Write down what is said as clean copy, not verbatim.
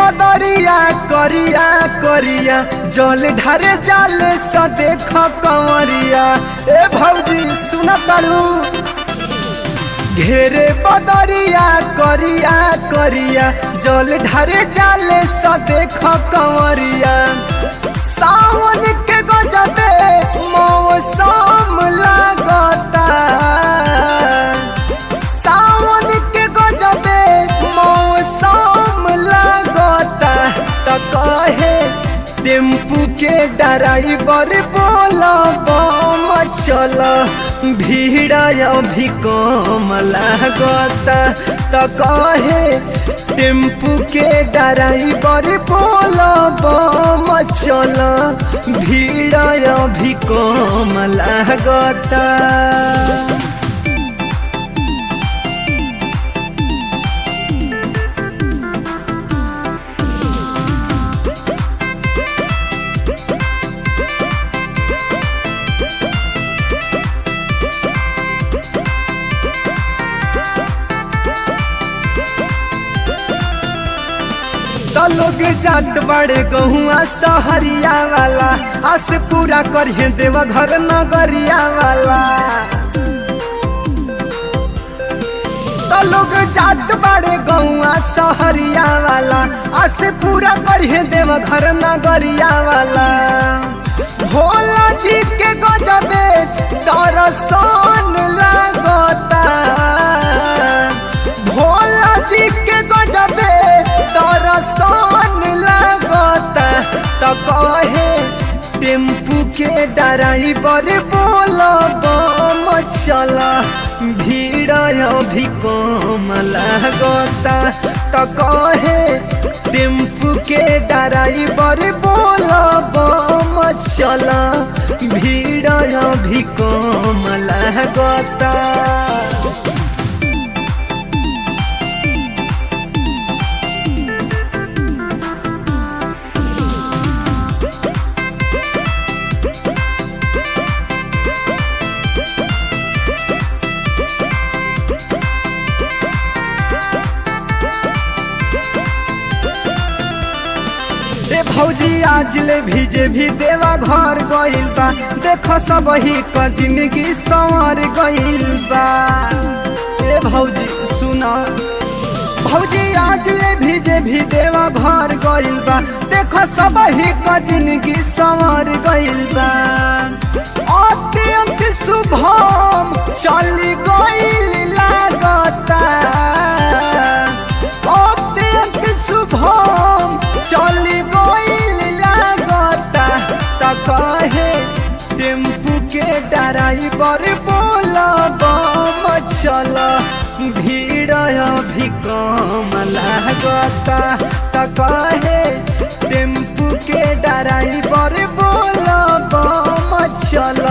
बदरिया करिया करिया जल ढारे जाले स देख कंवरिया। ए भौजी सुन तारू घेरे बदरिया करिया करिया जल ढारे जाले स देख कंवरिया। सावन के गजबे मौसम लागता, सावन के गजबे मौसम लागता। त कहे टेम्पू के ड्राइवर बोला बम चल भीड़ अभी कम लागता। त कहे टेम्पू के ड्राइवर बोला बम चल भीड़ अभी कम लागता। लोग जात बड़े गहुआ सहरिया वाला आस पूरा करिए देव घर नगरिया वाला। तो लोग जात बड़े गहुआ सहरिया वाला आस पूरा करिए देव घर नगरिया वाला। भोला जी के गजबे दर्शन लागता, भोला जी के गजबे दर्शन लागता। त कहे टेम्पू के ड्राइवर बोला बम चल भीड़ अभी कम लागता। त कहे टेम्पू के ड्राइवर बोला बम चल भीड़ अभी कम लागता। भौजी आज ले भीजे भी देवा घर गइल बा, देखो सब ही का जिंदगी संवर गइल बा। ए भौजी सुना, भौजी आज ले भीजे भी देवा घर गइल बा, देखो सब ही का जिंदगी संवर गइल बा। अत्यंत शुभम चली गइल लागता, अत्यंत शुभम चली गइल लागता। त कहे टेम्पू के ड्राइवर बोला बम चल भीड़ अभी कम लागता। त कहे टेम्पू के ड्राइवर बोला बम चल